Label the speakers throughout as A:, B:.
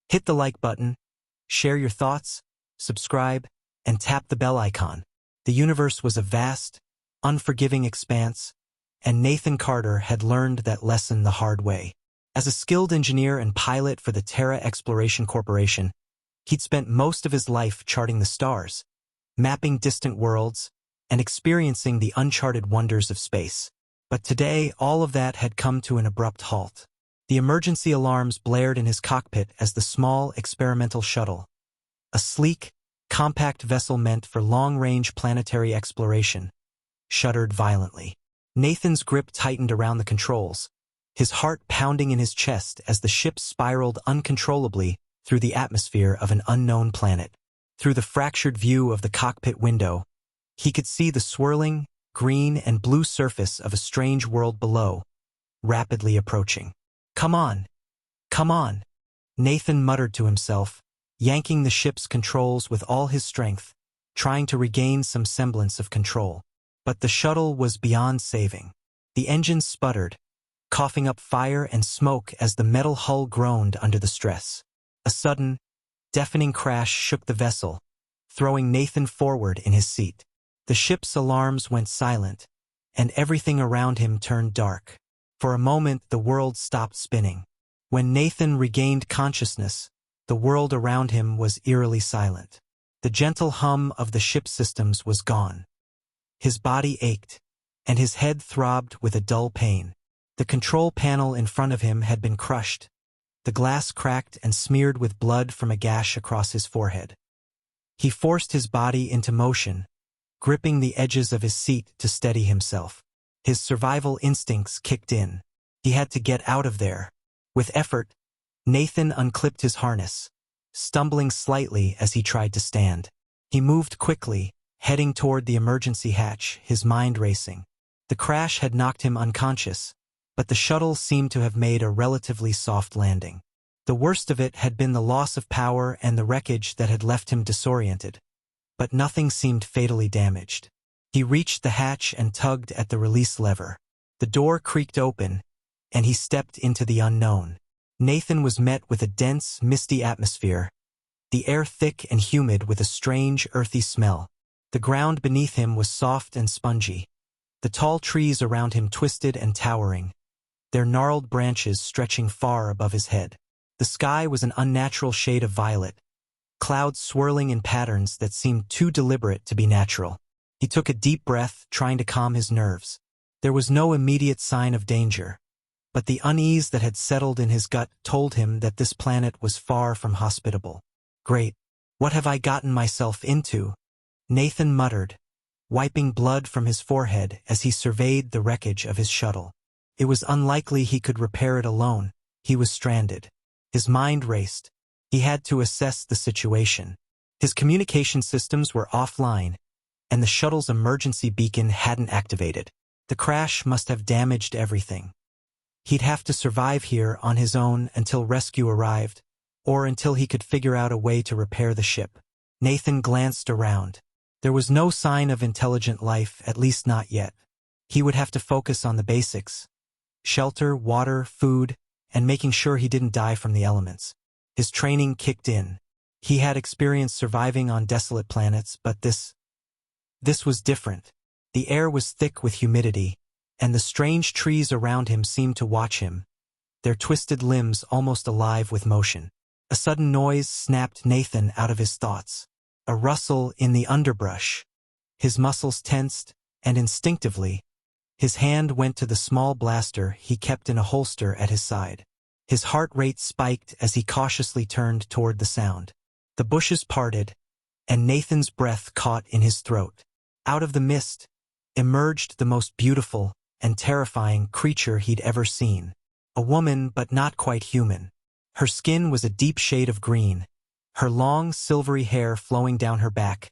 A: Hit the like button, share your thoughts, subscribe, and tap the bell icon. The universe was a vast, unforgiving expanse, and Nathan Carter had learned that lesson the hard way. As a skilled engineer and pilot for the Terra Exploration Corporation, he'd spent most of his life charting the stars, mapping distant worlds, and experiencing the uncharted wonders of space. But today, all of that had come to an abrupt halt. The emergency alarms blared in his cockpit as the small experimental shuttle, a sleek, compact vessel meant for long-range planetary exploration, shuddered violently. Nathan's grip tightened around the controls, his heart pounding in his chest as the ship spiraled uncontrollably through the atmosphere of an unknown planet. Through the fractured view of the cockpit window, he could see the swirling, green and blue surface of a strange world below, rapidly approaching. "Come on! Come on!" Nathan muttered to himself, yanking the ship's controls with all his strength, trying to regain some semblance of control. But the shuttle was beyond saving. The engines sputtered, coughing up fire and smoke as the metal hull groaned under the stress. A sudden, deafening crash shook the vessel, throwing Nathan forward in his seat. The ship's alarms went silent, and everything around him turned dark. For a moment, the world stopped spinning. When Nathan regained consciousness, the world around him was eerily silent. The gentle hum of the ship's systems was gone. His body ached, and his head throbbed with a dull pain. The control panel in front of him had been crushed, the glass cracked and smeared with blood from a gash across his forehead. He forced his body into motion, gripping the edges of his seat to steady himself. His survival instincts kicked in. He had to get out of there. With effort, Nathan unclipped his harness, stumbling slightly as he tried to stand. He moved quickly, heading toward the emergency hatch, his mind racing. The crash had knocked him unconscious, but the shuttle seemed to have made a relatively soft landing. The worst of it had been the loss of power and the wreckage that had left him disoriented. But nothing seemed fatally damaged. He reached the hatch and tugged at the release lever. The door creaked open, and he stepped into the unknown. Nathan was met with a dense, misty atmosphere, the air thick and humid with a strange, earthy smell. The ground beneath him was soft and spongy, the tall trees around him twisted and towering, their gnarled branches stretching far above his head. The sky was an unnatural shade of violet, clouds swirling in patterns that seemed too deliberate to be natural. He took a deep breath, trying to calm his nerves. There was no immediate sign of danger, but the unease that had settled in his gut told him that this planet was far from hospitable. "Great. What have I gotten myself into?" Nathan muttered, wiping blood from his forehead as he surveyed the wreckage of his shuttle. It was unlikely he could repair it alone. He was stranded. His mind raced. He had to assess the situation. His communication systems were offline, and the shuttle's emergency beacon hadn't activated. The crash must have damaged everything. He'd have to survive here on his own until rescue arrived, or until he could figure out a way to repair the ship. Nathan glanced around. There was no sign of intelligent life, at least not yet. He would have to focus on the basics: shelter, water, food, and making sure he didn't die from the elements. His training kicked in. He had experience surviving on desolate planets, but this was different. The air was thick with humidity, and the strange trees around him seemed to watch him, their twisted limbs almost alive with motion. A sudden noise snapped Nathan out of his thoughts. A rustle in the underbrush. His muscles tensed, and instinctively, his hand went to the small blaster he kept in a holster at his side. His heart rate spiked as he cautiously turned toward the sound. The bushes parted, and Nathan's breath caught in his throat. Out of the mist emerged the most beautiful and terrifying creature he'd ever seen. A woman, but not quite human. Her skin was a deep shade of green, her long, silvery hair flowing down her back,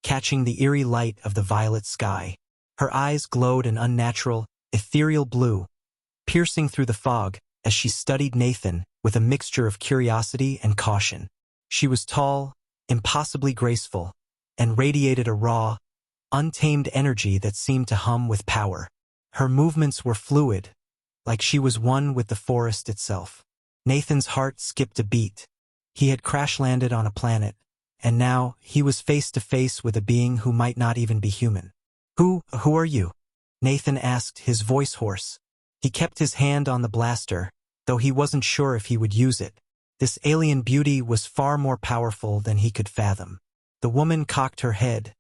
A: catching the eerie light of the violet sky. Her eyes glowed an unnatural, ethereal blue, piercing through the fog as she studied Nathan with a mixture of curiosity and caution. She was tall, impossibly graceful, and radiated a raw, untamed energy that seemed to hum with power. Her movements were fluid, like she was one with the forest itself. Nathan's heart skipped a beat. He had crash-landed on a planet, and now he was face to face with a being who might not even be human. Who are you? Nathan asked, his voice hoarse. He kept his hand on the blaster, though he wasn't sure if he would use it. This alien beauty was far more powerful than he could fathom. The woman cocked her head,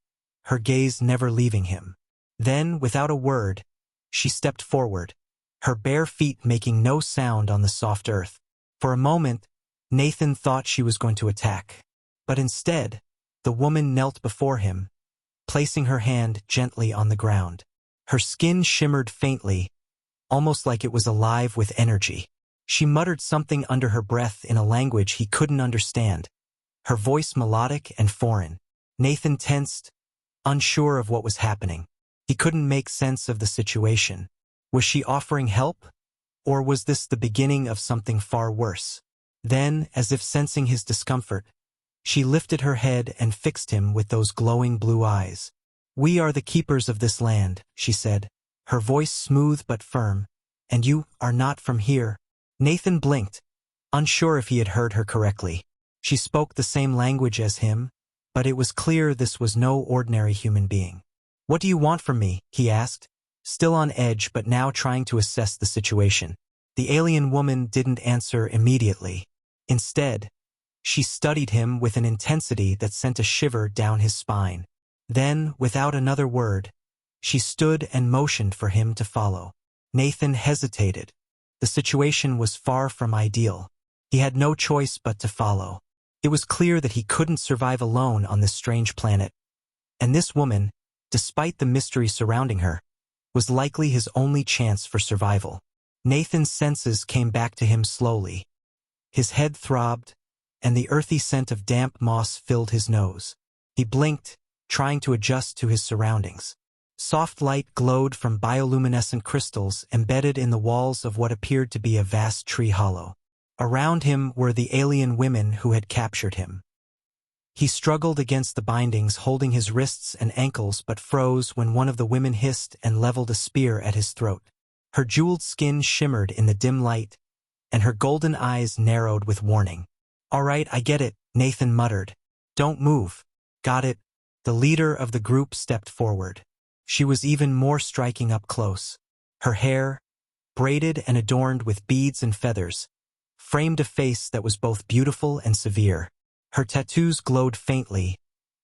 A: her gaze never leaving him. Then, without a word, she stepped forward, her bare feet making no sound on the soft earth. For a moment, Nathan thought she was going to attack. But instead, the woman knelt before him, placing her hand gently on the ground. Her skin shimmered faintly, almost like it was alive with energy. She muttered something under her breath in a language he couldn't understand, her voice melodic and foreign. Nathan tensed, unsure of what was happening. He couldn't make sense of the situation. Was she offering help? Or was this the beginning of something far worse? Then, as if sensing his discomfort, she lifted her head and fixed him with those glowing blue eyes. "We are the keepers of this land," she said, her voice smooth but firm. "And you are not from here." Nathan blinked, unsure if he had heard her correctly. She spoke the same language as him, but it was clear this was no ordinary human being. "What do you want from me?" he asked, still on edge but now trying to assess the situation. The alien woman didn't answer immediately. Instead, she studied him with an intensity that sent a shiver down his spine. Then, without another word, she stood and motioned for him to follow. Nathan hesitated. The situation was far from ideal. He had no choice but to follow. It was clear that he couldn't survive alone on this strange planet. And this woman, despite the mystery surrounding her, was likely his only chance for survival. Nathan's senses came back to him slowly. His head throbbed, and the earthy scent of damp moss filled his nose. He blinked, trying to adjust to his surroundings. Soft light glowed from bioluminescent crystals embedded in the walls of what appeared to be a vast tree hollow. Around him were the alien women who had captured him. He struggled against the bindings, holding his wrists and ankles, but froze when one of the women hissed and leveled a spear at his throat. Her jeweled skin shimmered in the dim light, and her golden eyes narrowed with warning. "All right, I get it," Nathan muttered. "Don't move." "Got it." The leader of the group stepped forward. She was even more striking up close. Her hair, braided and adorned with beads and feathers, framed a face that was both beautiful and severe. Her tattoos glowed faintly,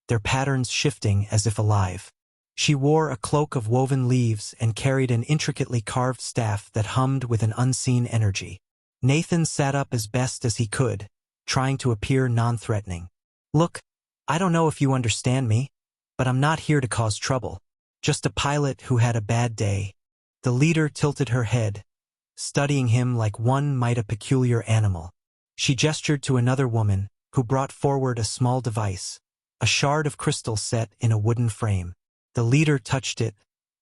A: their patterns shifting as if alive. She wore a cloak of woven leaves and carried an intricately carved staff that hummed with an unseen energy. Nathan sat up as best as he could, trying to appear non-threatening. "Look, I don't know if you understand me, but I'm not here to cause trouble. Just a pilot who had a bad day." The leader tilted her head, studying him like one might a peculiar animal. She gestured to another woman, who brought forward a small device, a shard of crystal set in a wooden frame. The leader touched it,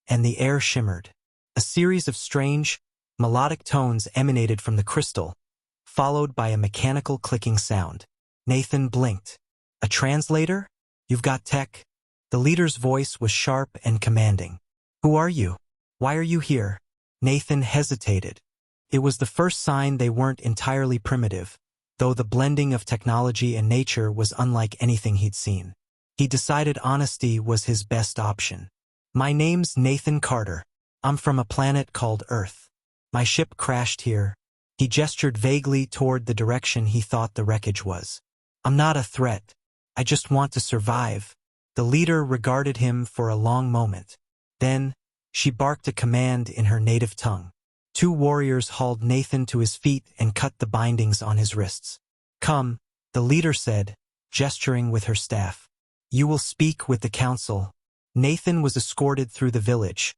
A: and the air shimmered. A series of strange, melodic tones emanated from the crystal, followed by a mechanical clicking sound. Nathan blinked. "A translator? You've got tech?" The leader's voice was sharp and commanding. "Who are you? Why are you here?" Nathan hesitated. It was the first sign they weren't entirely primitive, though the blending of technology and nature was unlike anything he'd seen. He decided honesty was his best option. "My name's Nathan Carter. I'm from a planet called Earth. My ship crashed here." He gestured vaguely toward the direction he thought the wreckage was. "I'm not a threat. I just want to survive." The leader regarded him for a long moment. Then, she barked a command in her native tongue. Two warriors hauled Nathan to his feet and cut the bindings on his wrists. "Come," the leader said, gesturing with her staff. "You will speak with the council." Nathan was escorted through the village,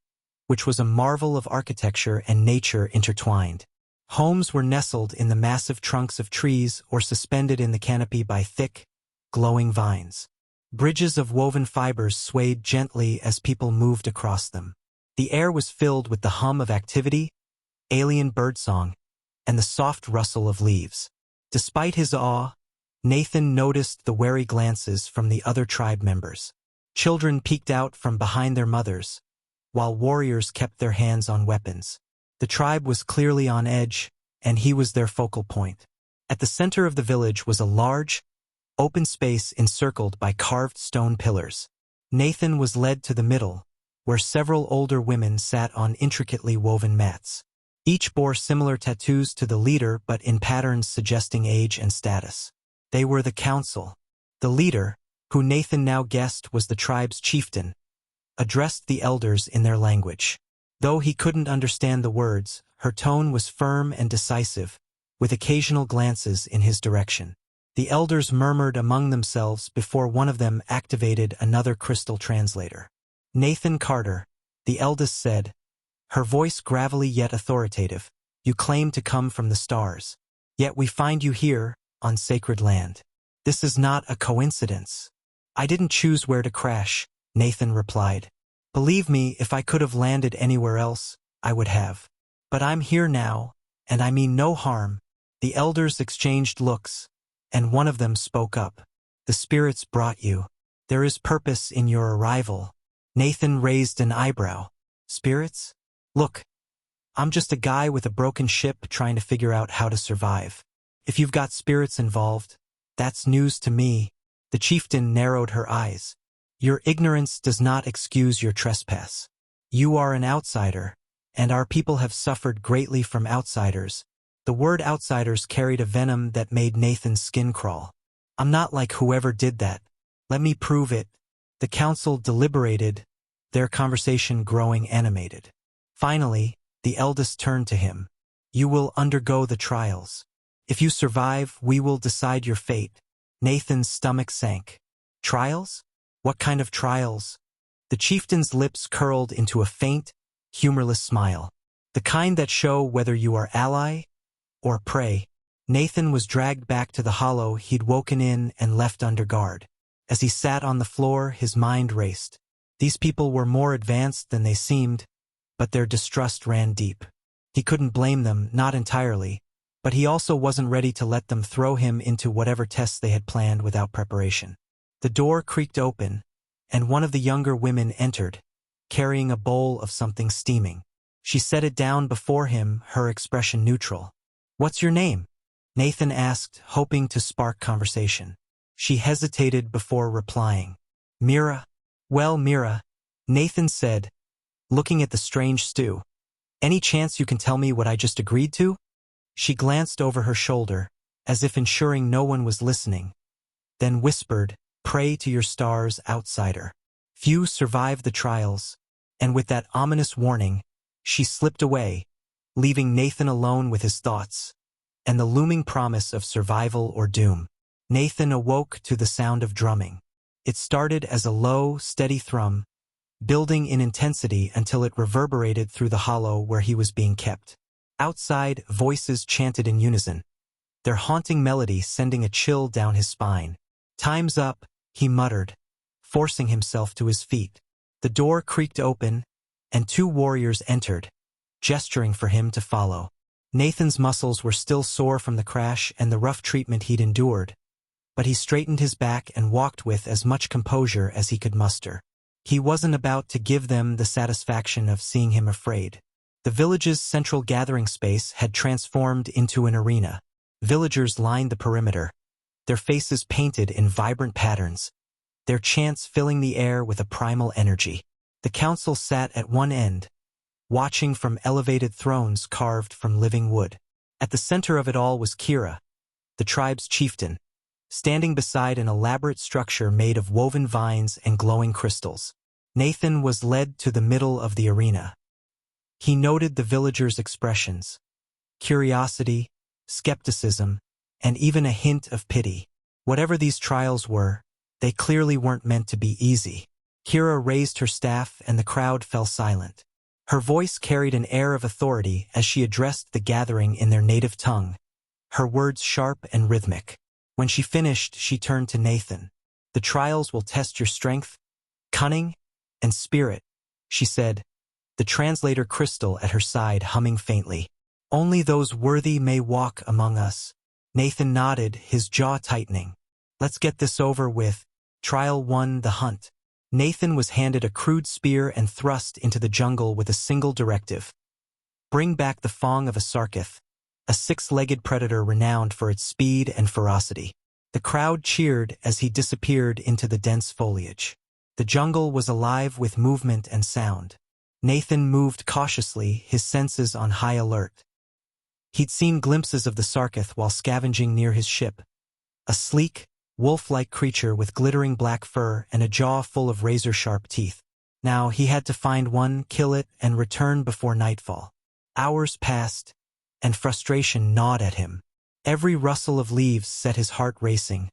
A: which was a marvel of architecture and nature intertwined. Homes were nestled in the massive trunks of trees or suspended in the canopy by thick, glowing vines. Bridges of woven fibers swayed gently as people moved across them. The air was filled with the hum of activity, alien birdsong, and the soft rustle of leaves. Despite his awe, Nathan noticed the wary glances from the other tribe members. Children peeked out from behind their mothers, while warriors kept their hands on weapons. The tribe was clearly on edge, and he was their focal point. At the center of the village was a large, open space encircled by carved stone pillars. Nathan was led to the middle, where several older women sat on intricately woven mats. Each bore similar tattoos to the leader but in patterns suggesting age and status. They were the council. The leader, who Nathan now guessed was the tribe's chieftain, addressed the elders in their language. Though he couldn't understand the words, her tone was firm and decisive, with occasional glances in his direction. The elders murmured among themselves before one of them activated another crystal translator. Nathan Carter, the eldest said, her voice gravelly yet authoritative, "You claim to come from the stars. Yet we find you here, on sacred land. This is not a coincidence." "I didn't choose where to crash," Nathan replied. "Believe me, if I could have landed anywhere else, I would have. But I'm here now, and I mean no harm." The elders exchanged looks, and one of them spoke up. "The spirits brought you. There is purpose in your arrival." Nathan raised an eyebrow. "Spirits? Look, I'm just a guy with a broken ship trying to figure out how to survive. If you've got spirits involved, that's news to me." The chieftain narrowed her eyes. "Your ignorance does not excuse your trespass. You are an outsider, and our people have suffered greatly from outsiders." The word outsiders carried a venom that made Nathan's skin crawl. "I'm not like whoever did that. Let me prove it." The council deliberated, their conversation growing animated. Finally, the eldest turned to him. "You will undergo the trials. If you survive, we will decide your fate." Nathan's stomach sank. "Trials? What kind of trials?" The chieftain's lips curled into a faint, humorless smile. "The kind that show whether you are ally or prey." Nathan was dragged back to the hollow he'd woken in and left under guard. As he sat on the floor, his mind raced. These people were more advanced than they seemed, but their distrust ran deep. He couldn't blame them, not entirely, but he also wasn't ready to let them throw him into whatever tests they had planned without preparation. The door creaked open, and one of the younger women entered, carrying a bowl of something steaming. She set it down before him, her expression neutral. "What's your name?" Nathan asked, hoping to spark conversation. She hesitated before replying. "Mira." "Well, Mira," Nathan said, looking at the strange stew. "Any chance you can tell me what I just agreed to?" She glanced over her shoulder, as if ensuring no one was listening, then whispered, "Pray to your stars, outsider. Few survive the trials." And with that ominous warning, she slipped away, leaving Nathan alone with his thoughts and the looming promise of survival or doom. Nathan awoke to the sound of drumming. It started as a low, steady thrum, building in intensity until it reverberated through the hollow where he was being kept. Outside, voices chanted in unison, their haunting melody sending a chill down his spine. "Time's up," he muttered, forcing himself to his feet. The door creaked open, and two warriors entered, gesturing for him to follow. Nathan's muscles were still sore from the crash and the rough treatment he'd endured, but he straightened his back and walked with as much composure as he could muster. He wasn't about to give them the satisfaction of seeing him afraid. The village's central gathering space had transformed into an arena. Villagers lined the perimeter, their faces painted in vibrant patterns, their chants filling the air with a primal energy. The council sat at one end, watching from elevated thrones carved from living wood. At the center of it all was Kira, the tribe's chieftain, standing beside an elaborate structure made of woven vines and glowing crystals. Nathan was led to the middle of the arena. He noted the villagers' expressions, curiosity, skepticism, and even a hint of pity. Whatever these trials were, they clearly weren't meant to be easy. Kira raised her staff and the crowd fell silent. Her voice carried an air of authority as she addressed the gathering in their native tongue, her words sharp and rhythmic. When she finished, she turned to Nathan. "The trials will test your strength, cunning, and spirit," she said, the translator crystal at her side humming faintly. "Only those worthy may walk among us." Nathan nodded, his jaw tightening. "Let's get this over with." Trial 1, the hunt. Nathan was handed a crude spear and thrust into the jungle with a single directive. "Bring back the Fong of a Sarkith." a six-legged predator renowned for its speed and ferocity. The crowd cheered as he disappeared into the dense foliage. The jungle was alive with movement and sound. Nathan moved cautiously, his senses on high alert. He'd seen glimpses of the Sarkith while scavenging near his ship, a sleek, wolf-like creature with glittering black fur and a jaw full of razor-sharp teeth. Now he had to find one, kill it, and return before nightfall. Hours passed, and frustration gnawed at him. Every rustle of leaves set his heart racing,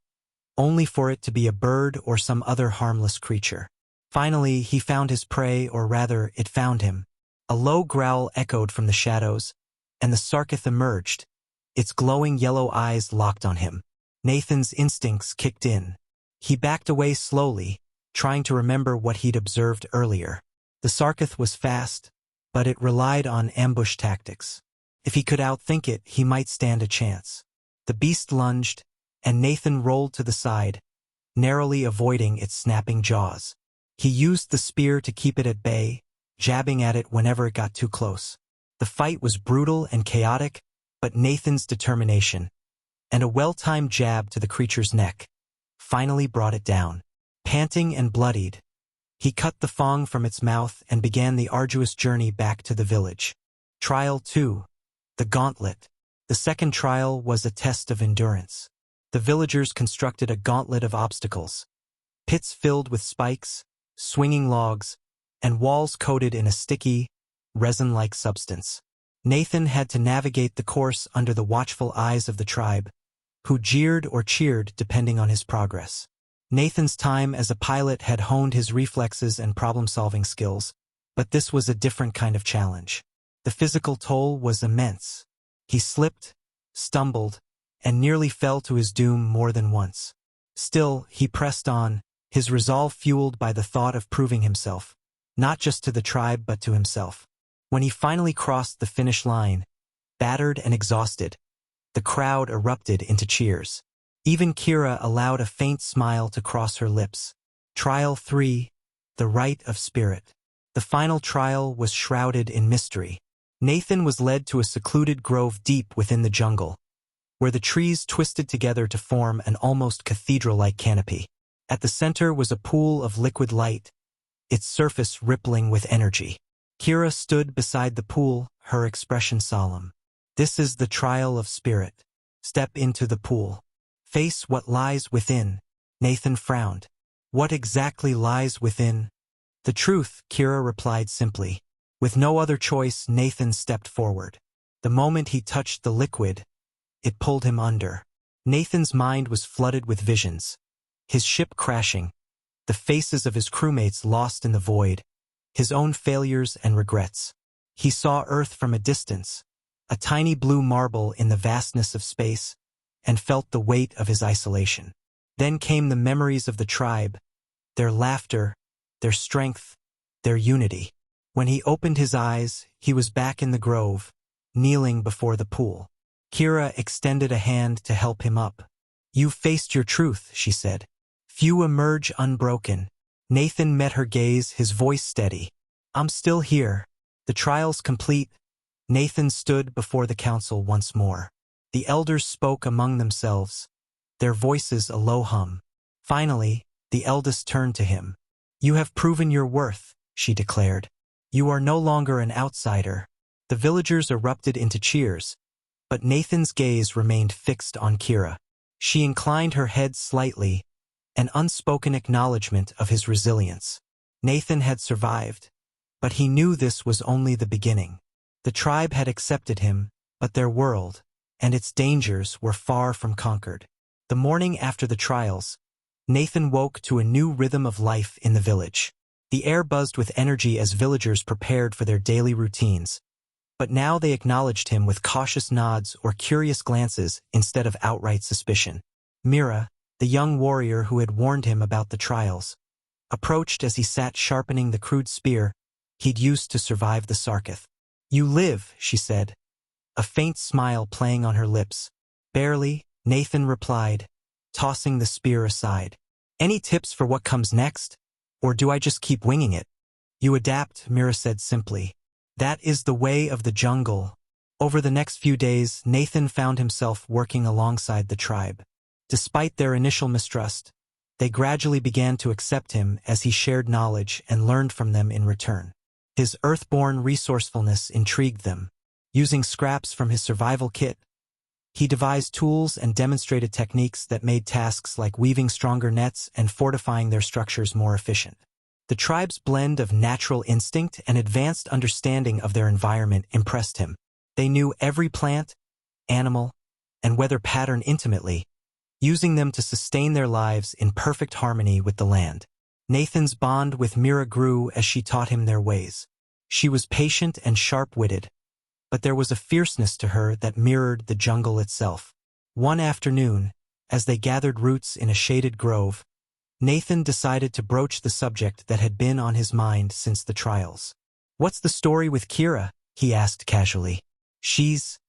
A: only for it to be a bird or some other harmless creature. Finally, he found his prey, or rather, it found him. A low growl echoed from the shadows, and the Sarkith emerged, its glowing yellow eyes locked on him. Nathan's instincts kicked in. He backed away slowly, trying to remember what he'd observed earlier. The Sarkith was fast, but it relied on ambush tactics. If he could outthink it, he might stand a chance. The beast lunged, and Nathan rolled to the side, narrowly avoiding its snapping jaws. He used the spear to keep it at bay, jabbing at it whenever it got too close. The fight was brutal and chaotic, but Nathan's determination, and a well-timed jab to the creature's neck, finally brought it down. Panting and bloodied, he cut the fang from its mouth and began the arduous journey back to the village. Trial 2. The Gauntlet. The second trial was a test of endurance. The villagers constructed a gauntlet of obstacles. Pits filled with spikes, swinging logs, and walls coated in a sticky, resin-like substance. Nathan had to navigate the course under the watchful eyes of the tribe, who jeered or cheered depending on his progress. Nathan's time as a pilot had honed his reflexes and problem-solving skills, but this was a different kind of challenge. The physical toll was immense. He slipped, stumbled, and nearly fell to his doom more than once. Still, he pressed on, his resolve fueled by the thought of proving himself, not just to the tribe but to himself. When he finally crossed the finish line, battered and exhausted, the crowd erupted into cheers. Even Kira allowed a faint smile to cross her lips. Trial 3. The Rite of Spirit. The final trial was shrouded in mystery. Nathan was led to a secluded grove deep within the jungle, where the trees twisted together to form an almost cathedral-like canopy. At the center was a pool of liquid light, its surface rippling with energy. Kira stood beside the pool, her expression solemn. This is the trial of spirit. Step into the pool. Face what lies within. Nathan frowned. What exactly lies within? The truth, Kira replied simply. With no other choice, Nathan stepped forward. The moment he touched the liquid, it pulled him under. Nathan's mind was flooded with visions. His ship crashing, the faces of his crewmates lost in the void, his own failures and regrets. He saw Earth from a distance, a tiny blue marble in the vastness of space, and felt the weight of his isolation. Then came the memories of the tribe, their laughter, their strength, their unity. When he opened his eyes, he was back in the grove, kneeling before the pool. Kira extended a hand to help him up. "You've faced your truth," she said. "Few emerge unbroken." Nathan met her gaze, his voice steady. "I'm still here." The trials complete, Nathan stood before the council once more. The elders spoke among themselves, their voices a low hum. Finally, the eldest turned to him. "You have proven your worth," she declared. "You are no longer an outsider." The villagers erupted into cheers, but Nathan's gaze remained fixed on Kira. She inclined her head slightly, an unspoken acknowledgement of his resilience. Nathan had survived, but he knew this was only the beginning. The tribe had accepted him, but their world, and its dangers were far from conquered. The morning after the trials, Nathan woke to a new rhythm of life in the village. The air buzzed with energy as villagers prepared for their daily routines, but now they acknowledged him with cautious nods or curious glances instead of outright suspicion. Mira, the young warrior who had warned him about the trials, approached as he sat sharpening the crude spear he'd used to survive the Sarkith. "You live," she said, a faint smile playing on her lips. "Barely," Nathan replied, tossing the spear aside. "Any tips for what comes next? Or do I just keep winging it?" "You adapt," Mira said simply. "That is the way of the jungle." Over the next few days, Nathan found himself working alongside the tribe. Despite their initial mistrust, they gradually began to accept him as he shared knowledge and learned from them in return. His earthborn resourcefulness intrigued them. Using scraps from his survival kit, he devised tools and demonstrated techniques that made tasks like weaving stronger nets and fortifying their structures more efficient. The tribe's blend of natural instinct and advanced understanding of their environment impressed him. They knew every plant, animal, and weather pattern intimately, using them to sustain their lives in perfect harmony with the land. Nathan's bond with Mira grew as she taught him their ways. She was patient and sharp-witted, but there was a fierceness to her that mirrored the jungle itself. One afternoon, as they gathered roots in a shaded grove, Nathan decided to broach the subject that had been on his mind since the trials. "What's the story with Kira?" he asked casually. "She's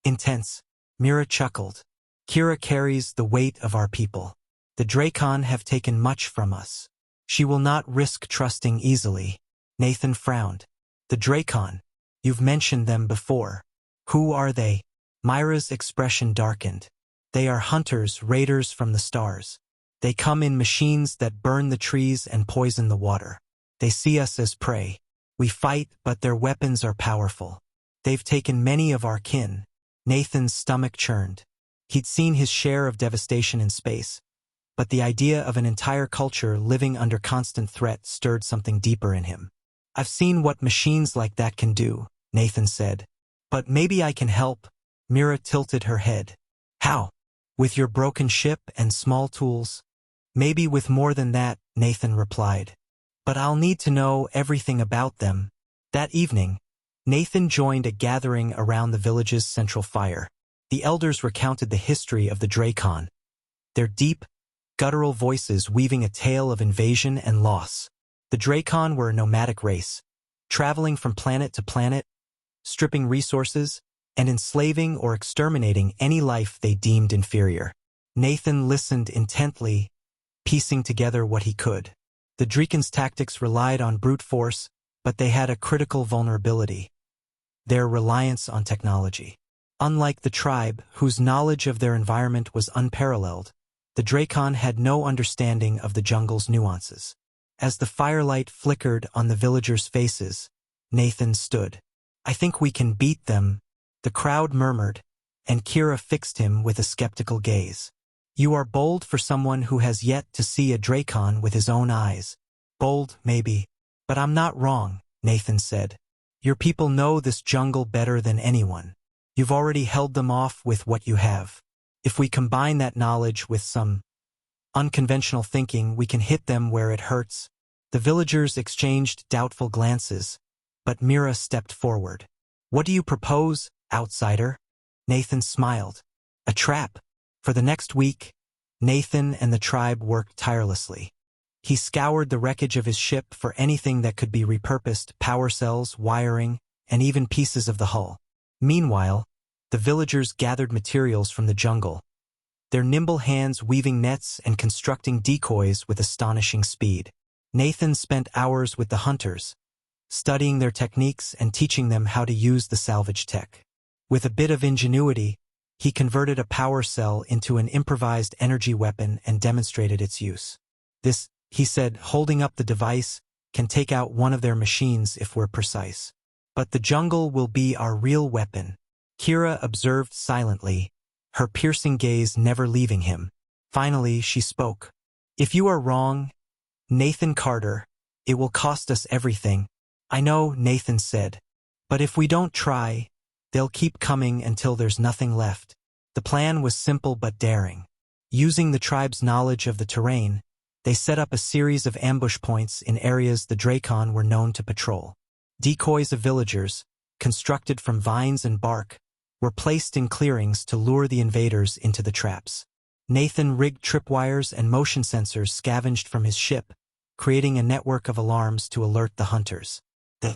A: intense." Mira chuckled. "Kira carries the weight of our people. The Dracon have taken much from us. She will not risk trusting easily." Nathan frowned. "The Dracon? You've mentioned them before. Who are they?" Myra's expression darkened. "They are hunters, raiders from the stars. They come in machines that burn the trees and poison the water. They see us as prey. We fight, but their weapons are powerful. They've taken many of our kin." Nathan's stomach churned. He'd seen his share of devastation in space, but the idea of an entire culture living under constant threat stirred something deeper in him. "I've seen what machines like that can do," Nathan said. "But maybe I can help." Mira tilted her head. "How? With your broken ship and small tools?" "Maybe with more than that," Nathan replied. "But I'll need to know everything about them." That evening, Nathan joined a gathering around the village's central fire. The elders recounted the history of the Dracon, their deep, guttural voices weaving a tale of invasion and loss. The Dracon were a nomadic race, traveling from planet to planet, stripping resources, and enslaving or exterminating any life they deemed inferior. Nathan listened intently, piecing together what he could. The Dracon's tactics relied on brute force, but they had a critical vulnerability: their reliance on technology. Unlike the tribe, whose knowledge of their environment was unparalleled, the Dracon had no understanding of the jungle's nuances. As the firelight flickered on the villagers' faces, Nathan stood. "I think we can beat them," the crowd murmured, and Kira fixed him with a skeptical gaze. "You are bold for someone who has yet to see a Dracon with his own eyes." "Bold, maybe. But I'm not wrong," Nathan said. "Your people know this jungle better than anyone. You've already held them off with what you have. If we combine that knowledge with some unconventional thinking, we can hit them where it hurts." The villagers exchanged doubtful glances, but Mira stepped forward. "What do you propose, outsider?" Nathan smiled. "A trap." For the next week, Nathan and the tribe worked tirelessly. He scoured the wreckage of his ship for anything that could be repurposed: power cells, wiring, and even pieces of the hull. Meanwhile, the villagers gathered materials from the jungle, their nimble hands weaving nets and constructing decoys with astonishing speed. Nathan spent hours with the hunters, studying their techniques and teaching them how to use the salvage tech. With a bit of ingenuity, he converted a power cell into an improvised energy weapon and demonstrated its use. "This," he said, holding up the device, "can take out one of their machines if we're precise. But the jungle will be our real weapon." Kira observed silently, her piercing gaze never leaving him. Finally, she spoke. "If you are wrong, Nathan Carter, it will cost us everything." "I know," Nathan said. "But if we don't try, they'll keep coming until there's nothing left." The plan was simple but daring. Using the tribe's knowledge of the terrain, they set up a series of ambush points in areas the Dracon were known to patrol. Decoys of villagers, constructed from vines and bark, were placed in clearings to lure the invaders into the traps. Nathan rigged tripwires and motion sensors scavenged from his ship, creating a network of alarms to alert the hunters. The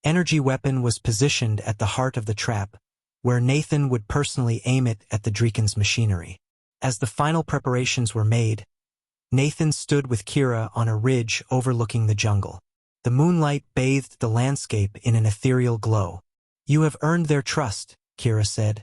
A: energy weapon was positioned at the heart of the trap, where Nathan would personally aim it at the Dracon's machinery. As the final preparations were made, Nathan stood with Kira on a ridge overlooking the jungle. The moonlight bathed the landscape in an ethereal glow. You have earned their trust, Kira said,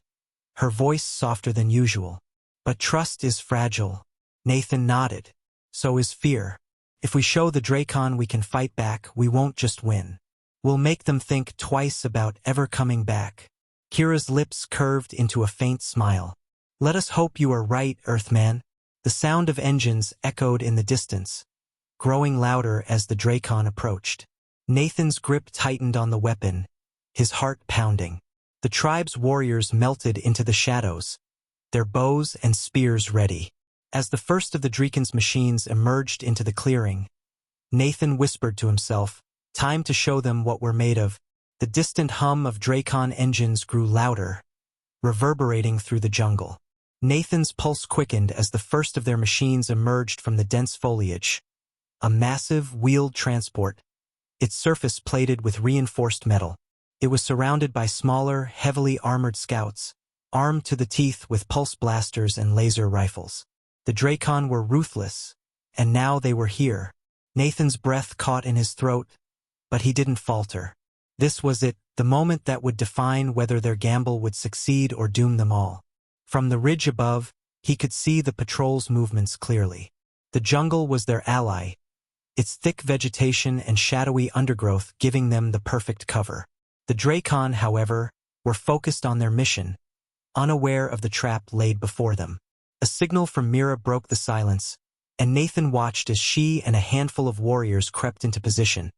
A: her voice softer than usual. But trust is fragile. Nathan nodded. So is fear. If we show the Dracon we can fight back, we won't just win. We'll make them think twice about ever coming back. Kira's lips curved into a faint smile. Let us hope you are right, Earthman. The sound of engines echoed in the distance, growing louder as the Dracon approached. Nathan's grip tightened on the weapon, his heart pounding. The tribe's warriors melted into the shadows, their bows and spears ready. As the first of the Dracon's machines emerged into the clearing, Nathan whispered to himself, time to show them what we're made of. The distant hum of Dracon engines grew louder, reverberating through the jungle. Nathan's pulse quickened as the first of their machines emerged from the dense foliage. A massive, wheeled transport, its surface plated with reinforced metal. It was surrounded by smaller, heavily armored scouts, armed to the teeth with pulse blasters and laser rifles. The Dracon were ruthless, and now they were here. Nathan's breath caught in his throat, but he didn't falter. This was it, the moment that would define whether their gamble would succeed or doom them all. From the ridge above, he could see the patrol's movements clearly. The jungle was their ally, its thick vegetation and shadowy undergrowth giving them the perfect cover. The Dracon, however, were focused on their mission, unaware of the trap laid before them. A signal from Mira broke the silence, and Nathan watched as she and a handful of warriors crept into position,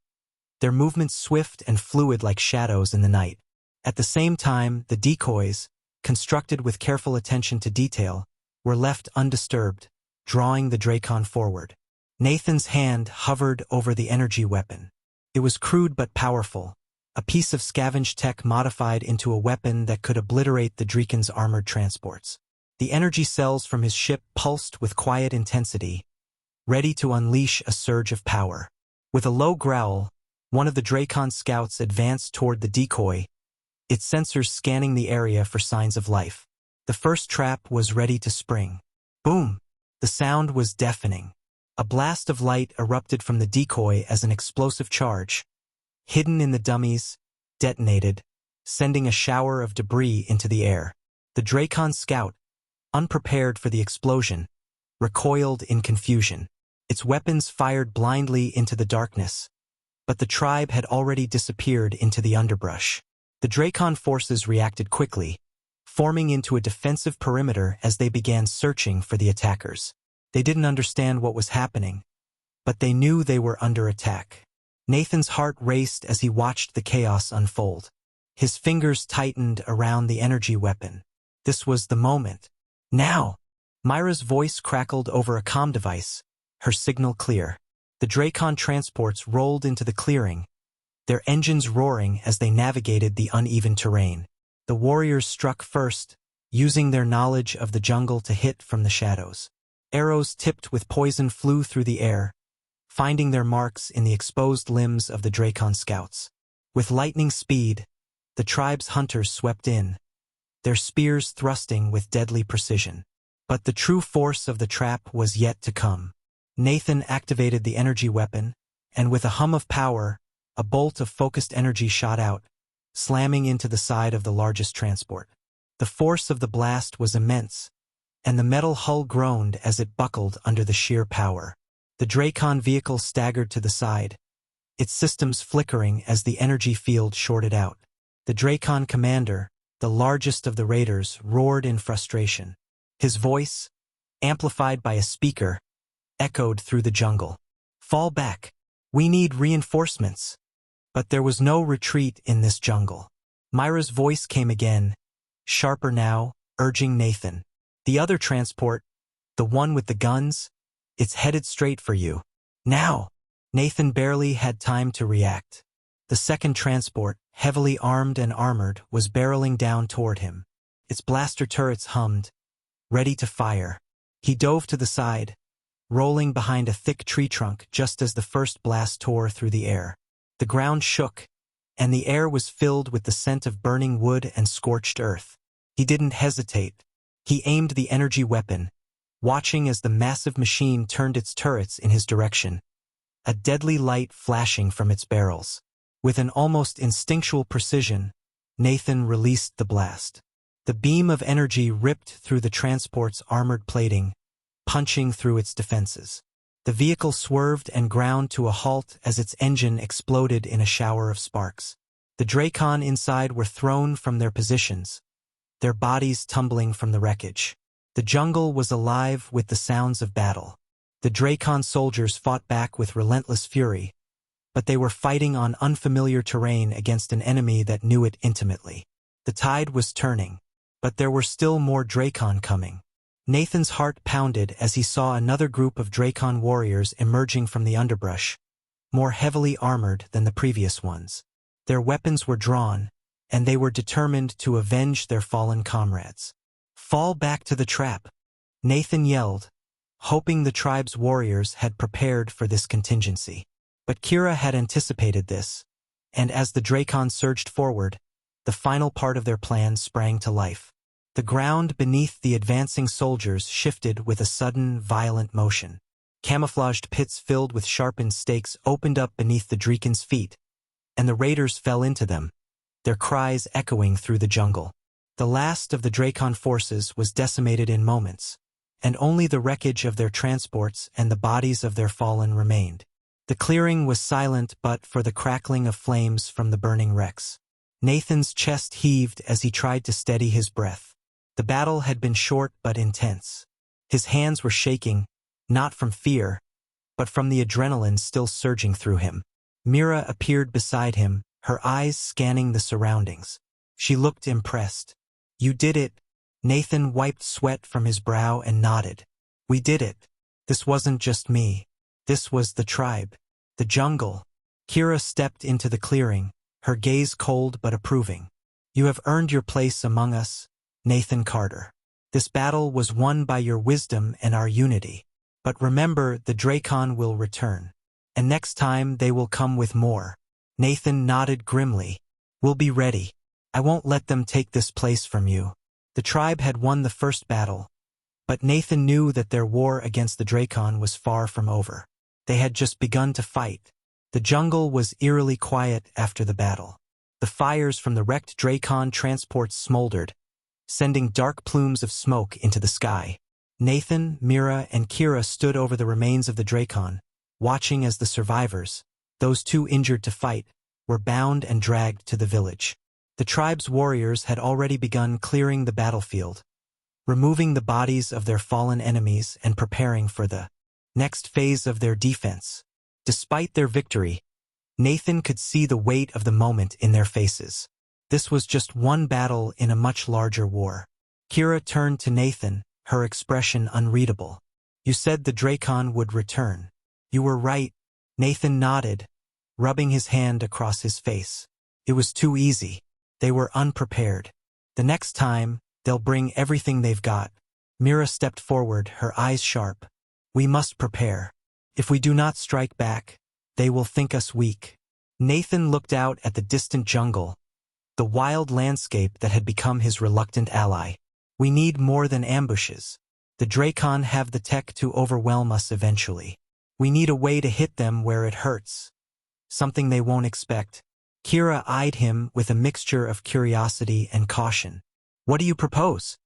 A: their movements swift and fluid like shadows in the night. At the same time, the decoys, constructed with careful attention to detail, were left undisturbed, drawing the Dracon forward. Nathan's hand hovered over the energy weapon. It was crude but powerful, a piece of scavenged tech modified into a weapon that could obliterate the Dracon's armored transports. The energy cells from his ship pulsed with quiet intensity, ready to unleash a surge of power. With a low growl, one of the Dracon scouts advanced toward the decoy, its sensors scanning the area for signs of life. The first trap was ready to spring. Boom! The sound was deafening. A blast of light erupted from the decoy as an explosive charge, hidden in the dummies, detonated, sending a shower of debris into the air. The Dracon scout, unprepared for the explosion, recoiled in confusion. Its weapons fired blindly into the darkness, but the tribe had already disappeared into the underbrush. The Dracon forces reacted quickly, forming into a defensive perimeter as they began searching for the attackers. They didn't understand what was happening, but they knew they were under attack. Nathan's heart raced as he watched the chaos unfold. His fingers tightened around the energy weapon. This was the moment. Now! Myra's voice crackled over a comm device, her signal clear. The Dracon transports rolled into the clearing, their engines roaring as they navigated the uneven terrain. The warriors struck first, using their knowledge of the jungle to hit from the shadows. Arrows tipped with poison flew through the air, finding their marks in the exposed limbs of the Dracon scouts. With lightning speed, the tribe's hunters swept in, their spears thrusting with deadly precision. But the true force of the trap was yet to come. Nathan activated the energy weapon, and with a hum of power, a bolt of focused energy shot out, slamming into the side of the largest transport. The force of the blast was immense, and the metal hull groaned as it buckled under the sheer power. The Dracon vehicle staggered to the side, its systems flickering as the energy field shorted out. The Dracon commander, the largest of the raiders, roared in frustration. His voice, amplified by a speaker, echoed through the jungle. "Fall back. We need reinforcements." But there was no retreat in this jungle. Myra's voice came again, sharper now, urging Nathan. "The other transport, the one with the guns, it's headed straight for you. Now!" Nathan barely had time to react. The second transport, heavily armed and armored, was barreling down toward him. Its blaster turrets hummed, ready to fire. He dove to the side, rolling behind a thick tree trunk just as the first blast tore through the air. The ground shook, and the air was filled with the scent of burning wood and scorched earth. He didn't hesitate. He aimed the energy weapon, watching as the massive machine turned its turrets in his direction, a deadly light flashing from its barrels. With an almost instinctual precision, Nathan released the blast. The beam of energy ripped through the transport's armored plating, punching through its defenses. The vehicle swerved and ground to a halt as its engine exploded in a shower of sparks. The Dracon inside were thrown from their positions, their bodies tumbling from the wreckage. The jungle was alive with the sounds of battle. The Dracon soldiers fought back with relentless fury, but they were fighting on unfamiliar terrain against an enemy that knew it intimately. The tide was turning, but there were still more Dracon coming. Nathan's heart pounded as he saw another group of Dracon warriors emerging from the underbrush, more heavily armored than the previous ones. Their weapons were drawn, and they were determined to avenge their fallen comrades. "Fall back to the trap," Nathan yelled, hoping the tribe's warriors had prepared for this contingency. But Kira had anticipated this, and as the Dracon surged forward, the final part of their plan sprang to life. The ground beneath the advancing soldiers shifted with a sudden, violent motion. Camouflaged pits filled with sharpened stakes opened up beneath the Dracon's feet, and the raiders fell into them, their cries echoing through the jungle. The last of the Dracon forces was decimated in moments, and only the wreckage of their transports and the bodies of their fallen remained. The clearing was silent but for the crackling of flames from the burning wrecks. Nathan's chest heaved as he tried to steady his breath. The battle had been short but intense. His hands were shaking, not from fear, but from the adrenaline still surging through him. Mira appeared beside him, her eyes scanning the surroundings. She looked impressed. "You did it." Nathan wiped sweat from his brow and nodded. "We did it. This wasn't just me. This was the tribe. The jungle." Kira stepped into the clearing, her gaze cold but approving. "You have earned your place among us, Nathan Carter. This battle was won by your wisdom and our unity. But remember, the Dracon will return. And next time they will come with more." Nathan nodded grimly. "We'll be ready. I won't let them take this place from you." The tribe had won the first battle, but Nathan knew that their war against the Dracon was far from over. They had just begun to fight. The jungle was eerily quiet after the battle. The fires from the wrecked Dracon transports smoldered, sending dark plumes of smoke into the sky. Nathan, Mira, and Kira stood over the remains of the Dracon, watching as the survivors, those too injured to fight, were bound and dragged to the village. The tribe's warriors had already begun clearing the battlefield, removing the bodies of their fallen enemies and preparing for the next phase of their defense. Despite their victory, Nathan could see the weight of the moment in their faces. This was just one battle in a much larger war. Kira turned to Nathan, her expression unreadable. "You said the Dracon would return. You were right." Nathan nodded, rubbing his hand across his face. "It was too easy. They were unprepared. The next time, they'll bring everything they've got." Mira stepped forward, her eyes sharp. "We must prepare. If we do not strike back, they will think us weak." Nathan looked out at the distant jungle, the wild landscape that had become his reluctant ally. "We need more than ambushes. The Dracon have the tech to overwhelm us eventually. We need a way to hit them where it hurts. Something they won't expect." Kira eyed him with a mixture of curiosity and caution. "What do you propose?"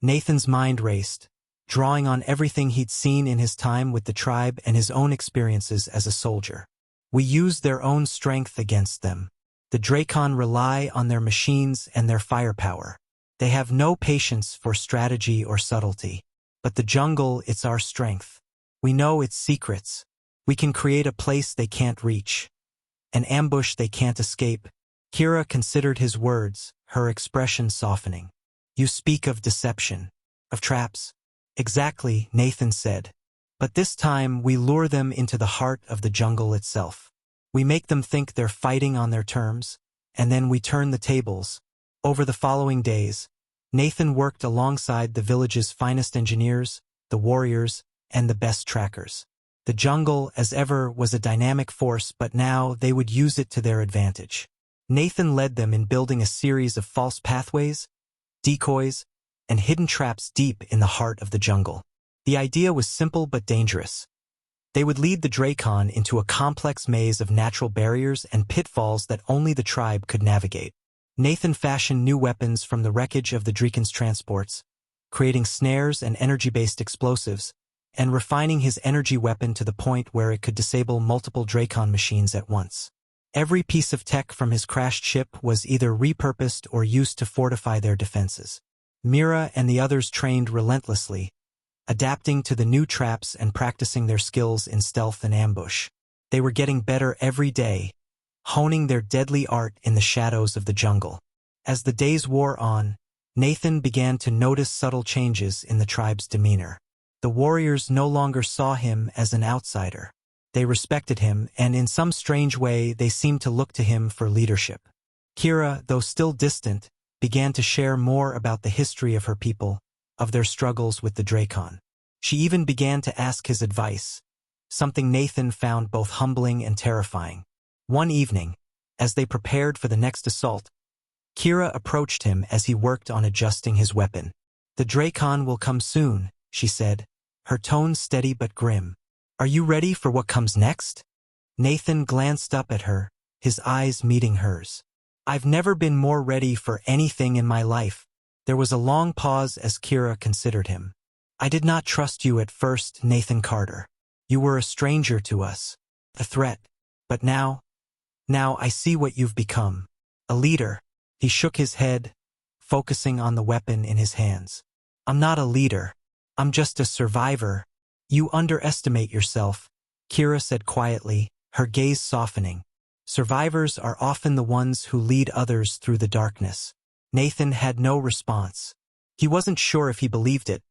A: Nathan's mind raced, drawing on everything he'd seen in his time with the tribe and his own experiences as a soldier. "We use their own strength against them. The Dracon rely on their machines and their firepower. They have no patience for strategy or subtlety. But the jungle, it's our strength. We know its secrets. We can create a place they can't reach. An ambush they can't escape." Kira considered his words, her expression softening. "You speak of deception, of traps." "Exactly," Nathan said. "But this time we lure them into the heart of the jungle itself. We make them think they're fighting on their terms, and then we turn the tables." Over the following days, Nathan worked alongside the village's finest engineers, the warriors, and the best trackers. The jungle, as ever, was a dynamic force, but now they would use it to their advantage. Nathan led them in building a series of false pathways, decoys, and hidden traps deep in the heart of the jungle. The idea was simple but dangerous. They would lead the Dracon into a complex maze of natural barriers and pitfalls that only the tribe could navigate. Nathan fashioned new weapons from the wreckage of the Draken's transports, creating snares and energy-based explosives, and refining his energy weapon to the point where it could disable multiple Drakon machines at once. Every piece of tech from his crashed ship was either repurposed or used to fortify their defenses. Mira and the others trained relentlessly, adapting to the new traps and practicing their skills in stealth and ambush. They were getting better every day, honing their deadly art in the shadows of the jungle. As the days wore on, Nathan began to notice subtle changes in the tribe's demeanor. The warriors no longer saw him as an outsider. They respected him, and in some strange way they seemed to look to him for leadership. Kira, though still distant, began to share more about the history of her people, of their struggles with the Drakon. She even began to ask his advice, something Nathan found both humbling and terrifying. One evening, as they prepared for the next assault, Kira approached him as he worked on adjusting his weapon. "The Drakon will come soon," she said, her tone steady but grim. "Are you ready for what comes next?" Nathan glanced up at her, his eyes meeting hers. "I've never been more ready for anything in my life." There was a long pause as Kira considered him. "I did not trust you at first, Nathan Carter. You were a stranger to us, a threat. But now I see what you've become. A leader." He shook his head, focusing on the weapon in his hands. "I'm not a leader. I'm just a survivor." "You underestimate yourself," Kira said quietly, her gaze softening. "Survivors are often the ones who lead others through the darkness." Nathan had no response. He wasn't sure if he believed it,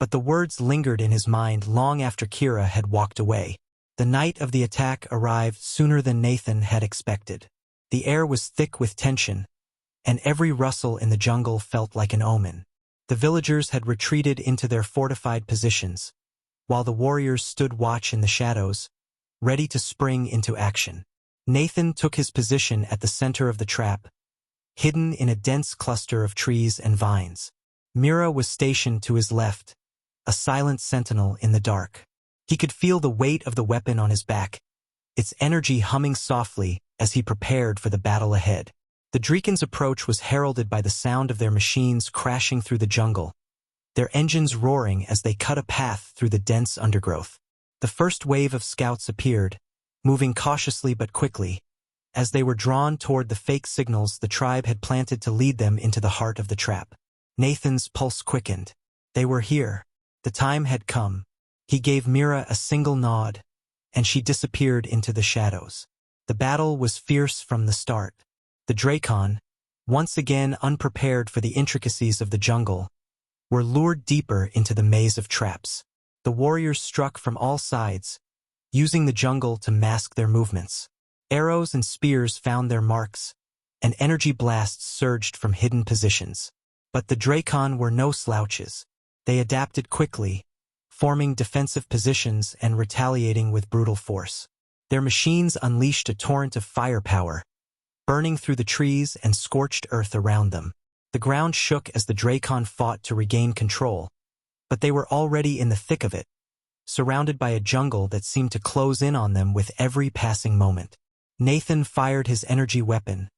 A: but the words lingered in his mind long after Kira had walked away. The night of the attack arrived sooner than Nathan had expected. The air was thick with tension, and every rustle in the jungle felt like an omen. The villagers had retreated into their fortified positions, while the warriors stood watch in the shadows, ready to spring into action. Nathan took his position at the center of the trap, hidden in a dense cluster of trees and vines. Mira was stationed to his left, a silent sentinel in the dark. He could feel the weight of the weapon on his back, its energy humming softly as he prepared for the battle ahead. The Draken's approach was heralded by the sound of their machines crashing through the jungle, their engines roaring as they cut a path through the dense undergrowth. The first wave of scouts appeared, moving cautiously but quickly. As they were drawn toward the fake signals the tribe had planted to lead them into the heart of the trap. Nathan's pulse quickened. They were here. The time had come. He gave Mira a single nod, and she disappeared into the shadows. The battle was fierce from the start. The Drakon, once again unprepared for the intricacies of the jungle, were lured deeper into the maze of traps. The warriors struck from all sides, using the jungle to mask their movements. Arrows and spears found their marks, and energy blasts surged from hidden positions. But the Drakon were no slouches. They adapted quickly, forming defensive positions and retaliating with brutal force. Their machines unleashed a torrent of firepower, burning through the trees and scorched earth around them. The ground shook as the Drakon fought to regain control, but they were already in the thick of it, surrounded by a jungle that seemed to close in on them with every passing moment. Nathan fired his energy weapon,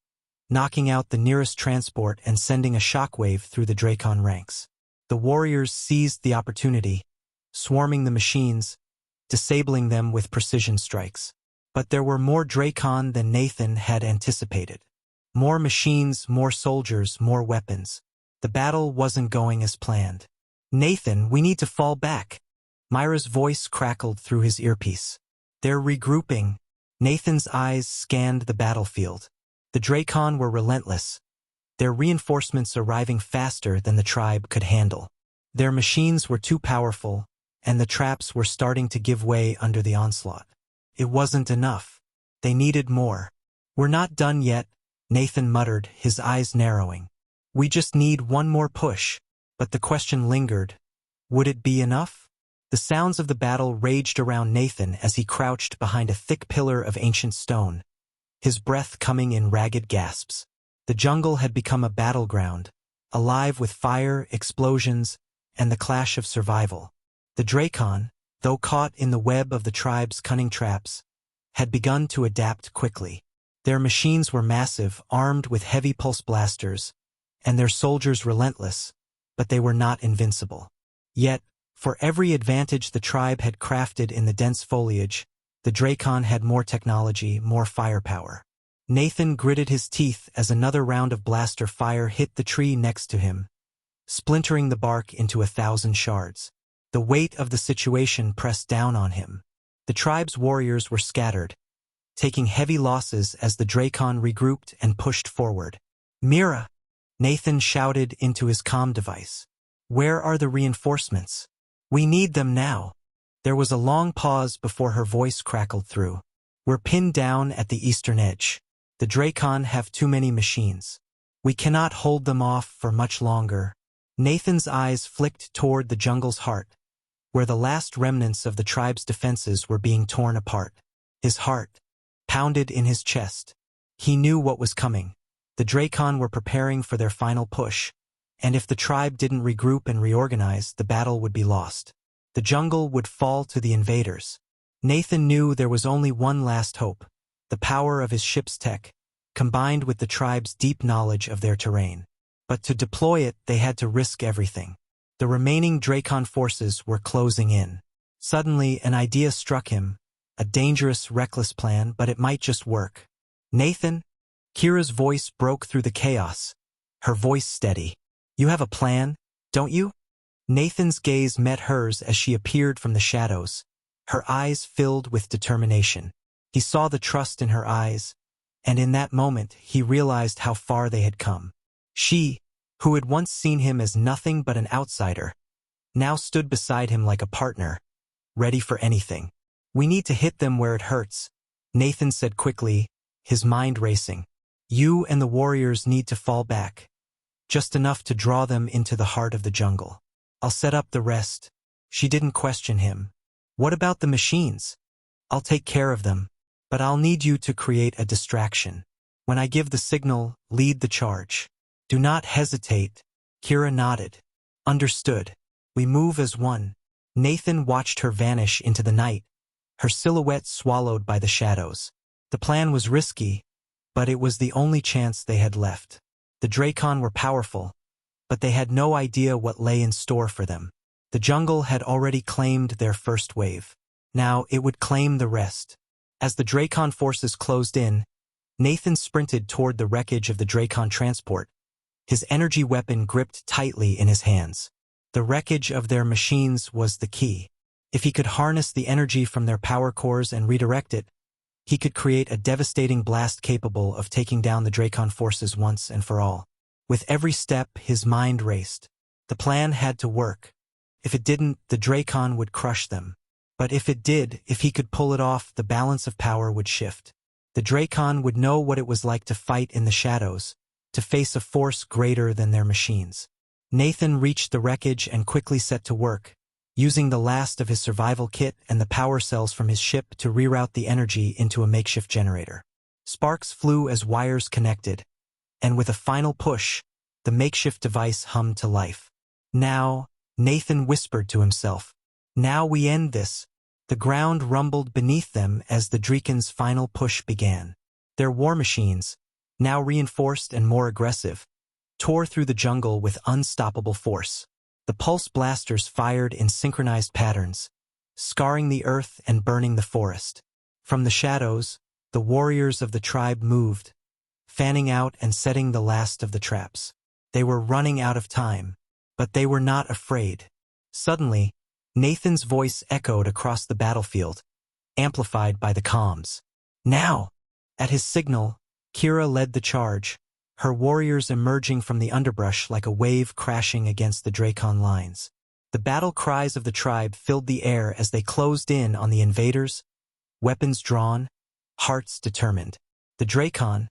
A: knocking out the nearest transport and sending a shockwave through the Drakon ranks. The warriors seized the opportunity, swarming the machines, disabling them with precision strikes. But there were more Drakon than Nathan had anticipated. More machines, more soldiers, more weapons. The battle wasn't going as planned. "Nathan, we need to fall back." Myra's voice crackled through his earpiece. "They're regrouping." Nathan's eyes scanned the battlefield. The Drakon were relentless, their reinforcements arriving faster than the tribe could handle. Their machines were too powerful, and the traps were starting to give way under the onslaught. It wasn't enough. They needed more. "We're not done yet," Nathan muttered, his eyes narrowing. "We just need one more push." But the question lingered. Would it be enough? The sounds of the battle raged around Nathan as he crouched behind a thick pillar of ancient stone, his breath coming in ragged gasps. The jungle had become a battleground, alive with fire, explosions, and the clash of survival. The Drakon, though caught in the web of the tribe's cunning traps, had begun to adapt quickly. Their machines were massive, armed with heavy pulse blasters, and their soldiers relentless, but they were not invincible. Yet, for every advantage the tribe had crafted in the dense foliage, the Dracon had more technology, more firepower. Nathan gritted his teeth as another round of blaster fire hit the tree next to him, splintering the bark into 1,000 shards. The weight of the situation pressed down on him. The tribe's warriors were scattered, taking heavy losses as the Dracon regrouped and pushed forward. "Mira!" Nathan shouted into his comm device. "Where are the reinforcements? We need them now." There was a long pause before her voice crackled through. "We're pinned down at the eastern edge. The Dracon have too many machines. We cannot hold them off for much longer." Nathan's eyes flicked toward the jungle's heart, where the last remnants of the tribe's defenses were being torn apart. His heart pounded in his chest. He knew what was coming. The Dracon were preparing for their final push, and if the tribe didn't regroup and reorganize, the battle would be lost. The jungle would fall to the invaders. Nathan knew there was only one last hope: the power of his ship's tech, combined with the tribe's deep knowledge of their terrain. But to deploy it, they had to risk everything. The remaining Dracon forces were closing in. Suddenly, an idea struck him, a dangerous, reckless plan, but it might just work. "Nathan?" Kira's voice broke through the chaos, her voice steady. "You have a plan, don't you?" Nathan's gaze met hers as she appeared from the shadows, her eyes filled with determination. He saw the trust in her eyes, and in that moment he realized how far they had come. She, who had once seen him as nothing but an outsider, now stood beside him like a partner, ready for anything. "We need to hit them where it hurts," Nathan said quickly, his mind racing. "You and the warriors need to fall back, just enough to draw them into the heart of the jungle. I'll set up the rest." She didn't question him. "What about the machines?" "I'll take care of them, but I'll need you to create a distraction. When I give the signal, lead the charge. Do not hesitate." Kira nodded. "Understood. We move as one." Nathan watched her vanish into the night, her silhouette swallowed by the shadows. The plan was risky, but it was the only chance they had left. The Dracon were powerful, but they had no idea what lay in store for them. The jungle had already claimed their first wave. Now it would claim the rest. As the Dracon forces closed in, Nathan sprinted toward the wreckage of the Dracon transport, his energy weapon gripped tightly in his hands. The wreckage of their machines was the key. If he could harness the energy from their power cores and redirect it, he could create a devastating blast capable of taking down the Dracon forces once and for all. With every step, his mind raced. The plan had to work. If it didn't, the Dracon would crush them. But if it did, if he could pull it off, the balance of power would shift. The Dracon would know what it was like to fight in the shadows, to face a force greater than their machines. Nathan reached the wreckage and quickly set to work, using the last of his survival kit and the power cells from his ship to reroute the energy into a makeshift generator. Sparks flew as wires connected, and with a final push, the makeshift device hummed to life. "Now," Nathan whispered to himself, "now we end this." The ground rumbled beneath them as the Dracon's final push began. Their war machines, now reinforced and more aggressive, tore through the jungle with unstoppable force. The pulse blasters fired in synchronized patterns, scarring the earth and burning the forest. From the shadows, the warriors of the tribe moved, fanning out and setting the last of the traps. They were running out of time, but they were not afraid. Suddenly, Nathan's voice echoed across the battlefield, amplified by the comms. "Now!" At his signal, Kira led the charge, her warriors emerging from the underbrush like a wave crashing against the Dracon lines. The battle cries of the tribe filled the air as they closed in on the invaders, weapons drawn, hearts determined. The Dracon,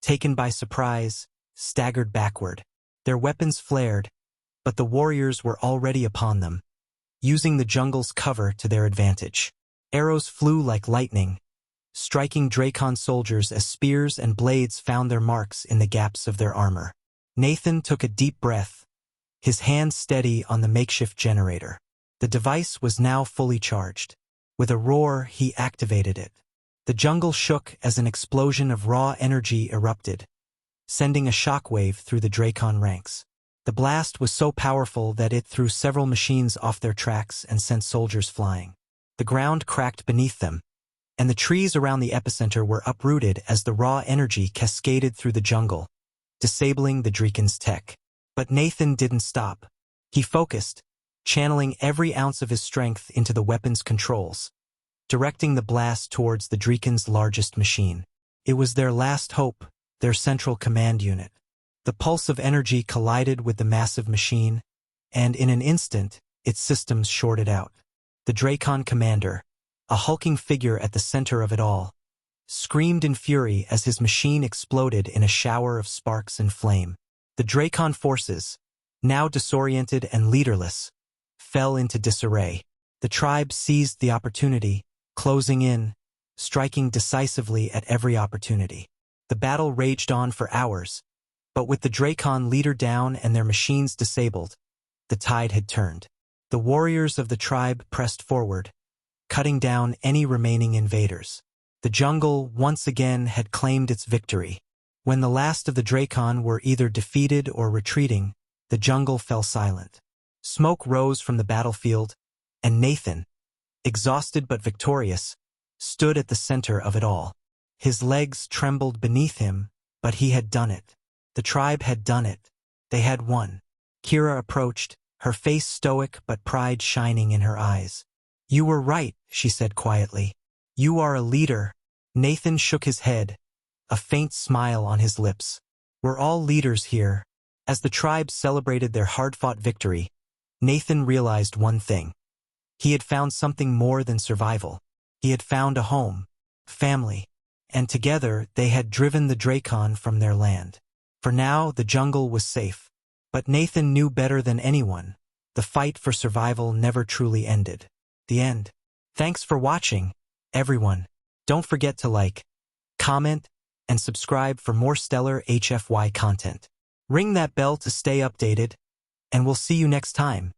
A: taken by surprise, staggered backward. Their weapons flared, but the warriors were already upon them, using the jungle's cover to their advantage. Arrows flew like lightning, striking Dracon soldiers as spears and blades found their marks in the gaps of their armor. Nathan took a deep breath, his hand steady on the makeshift generator. The device was now fully charged. With a roar, he activated it. The jungle shook as an explosion of raw energy erupted, sending a shockwave through the Dracon ranks. The blast was so powerful that it threw several machines off their tracks and sent soldiers flying. The ground cracked beneath them, and the trees around the epicenter were uprooted as the raw energy cascaded through the jungle, disabling the Dracon's tech. But Nathan didn't stop. He focused, channeling every ounce of his strength into the weapon's controls, directing the blast towards the Dracon's largest machine. It was their last hope, their central command unit. The pulse of energy collided with the massive machine, and in an instant, its systems shorted out. The Dracon commander, a hulking figure at the center of it all, screamed in fury as his machine exploded in a shower of sparks and flame. The Dracon forces, now disoriented and leaderless, fell into disarray. The tribe seized the opportunity, closing in, striking decisively at every opportunity. The battle raged on for hours, but with the Dracon leader down and their machines disabled, the tide had turned. The warriors of the tribe pressed forward, cutting down any remaining invaders. The jungle once again had claimed its victory. When the last of the Dracon were either defeated or retreating, the jungle fell silent. Smoke rose from the battlefield, and Nathan, exhausted but victorious, stood at the center of it all. His legs trembled beneath him, but he had done it. The tribe had done it. They had won. Kira approached, her face stoic but pride shining in her eyes. "You were right," she said quietly. "You are a leader." Nathan shook his head, a faint smile on his lips. "We're all leaders here." As the tribe celebrated their hard-fought victory, Nathan realized one thing. He had found something more than survival. He had found a home, family, and together they had driven the Dracon from their land. For now, the jungle was safe. But Nathan knew better than anyone. The fight for survival never truly ended. The end. Thanks for watching, everyone. Don't forget to like, comment, and subscribe for more stellar HFY content. Ring that bell to stay updated, and we'll see you next time.